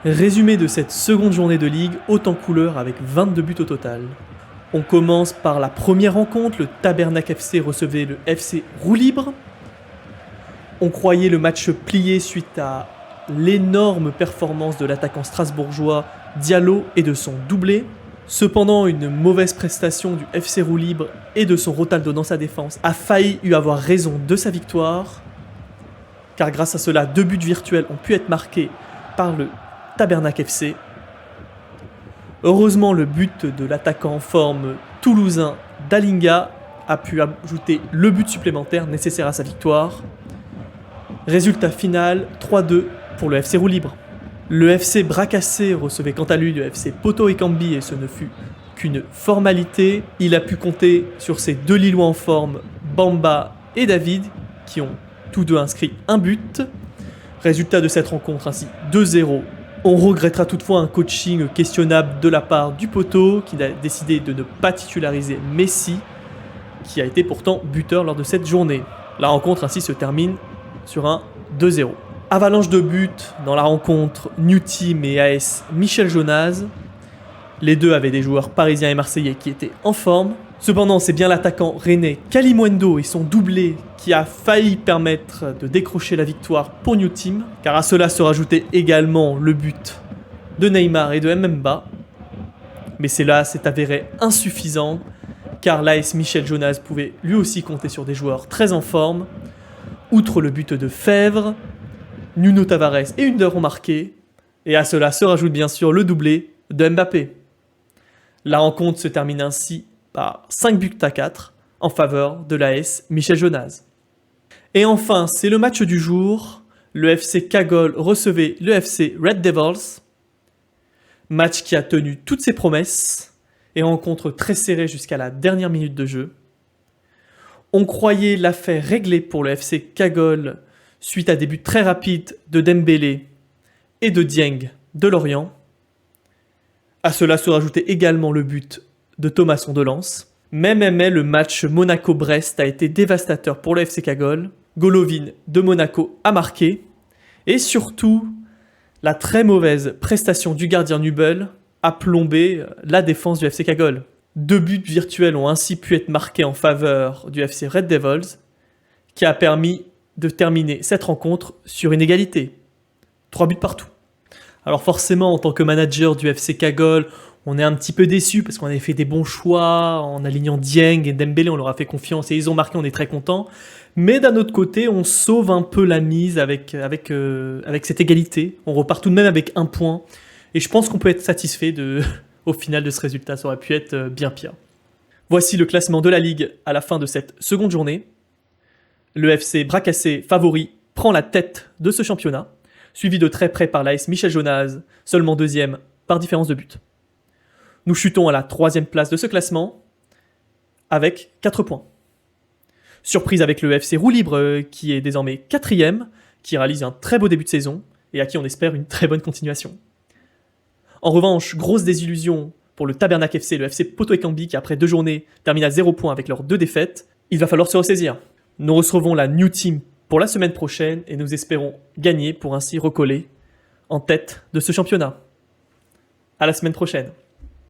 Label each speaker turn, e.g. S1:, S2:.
S1: Résumé de cette seconde journée de ligue, haute en couleur avec 22 buts au total. On commence par la première rencontre, le Tabernac FC recevait le FC Roue Libre. On croyait le match plié suite à l'énorme performance de l'attaquant strasbourgeois Diallo et de son doublé. Cependant, une mauvaise prestation du FC Roue Libre et de son Rotaldo dans sa défense a failli lui avoir raison de sa victoire, car grâce à cela, 2 buts virtuels ont pu être marqués par le Tabernac FC. Heureusement, le but de l'attaquant en forme toulousain Dalinga a pu ajouter le but supplémentaire nécessaire à sa victoire. Résultat final, 3-2 pour le FC Roue Libre. Le FC Bracassé recevait quant à lui le FC Poto et Cambi et ce ne fut qu'une formalité. Il a pu compter sur ses 2 Lillois en forme, Bamba et David, qui ont tous deux inscrit un but. Résultat de cette rencontre ainsi 2-0. On regrettera toutefois un coaching questionnable de la part du Poto qui a décidé de ne pas titulariser Messi, qui a été pourtant buteur lors de cette journée. La rencontre ainsi se termine sur un 2-0. Avalanche de buts dans la rencontre New Team et AS Michel Jonas. Les deux avaient des joueurs parisiens et marseillais qui étaient en forme. Cependant, c'est bien l'attaquant rennais Kalimundo et son doublé qui a failli permettre de décrocher la victoire pour New Team, car à cela se rajoutait également le but de Neymar et de Mbemba. Mais cela s'est avéré insuffisant, car l'AS Michel Jonas pouvait lui aussi compter sur des joueurs très en forme. Outre le but de Fèvre, Nuno Tavares et Under ont marqué, et à cela se rajoute bien sûr le doublé de Mbappé. La rencontre se termine ainsi par 5 buts à 4 en faveur de l'AS Michel Jonas. Et enfin, c'est le match du jour. Le FC Cagole recevait le FC Red Devils. Match qui a tenu toutes ses promesses et rencontre très serrée jusqu'à la dernière minute de jeu. On croyait l'affaire réglée pour le FC Cagole suite à des buts très rapides de Dembélé et de Dieng de Lorient. À cela se rajoutait également le but de Thomasson de Lens. Mais le match Monaco-Brest a été dévastateur pour le FC Cagole. Golovin de Monaco a marqué. Et surtout, la très mauvaise prestation du gardien Nubel a plombé la défense du FC Cagole. 2 buts virtuels ont ainsi pu être marqués en faveur du FC Red Devils, qui a permis de terminer cette rencontre sur une égalité. 3 buts partout. Alors forcément, en tant que manager du FC Cagole, on est un petit peu déçu parce qu'on avait fait des bons choix en alignant Dieng et Dembélé, on leur a fait confiance et ils ont marqué, on est très content. Mais d'un autre côté, on sauve un peu la mise avec cette égalité. On repart tout de même avec 1 point. Et je pense qu'on peut être satisfait au final de ce résultat. Ça aurait pu être bien pire. Voici le classement de la Ligue à la fin de cette seconde journée. Le FC Bracassé, favori, prend la tête de ce championnat, suivi de très près par l'AS Michel Jonas, seulement 2e par différence de but. Nous chutons à la 3e place de ce classement, avec 4 points. Surprise avec le FC Roue Libre, qui est désormais 4e, qui réalise un très beau début de saison, et à qui on espère une très bonne continuation. En revanche, grosse désillusion pour le Tabernac FC, le FC Poto et Cambi, qui après 2 journées termine à 0 points avec leurs 2 défaites. Il va falloir se ressaisir. Nous recevrons la New Team pour la semaine prochaine, et nous espérons gagner pour ainsi recoller en tête de ce championnat. À la semaine prochaine.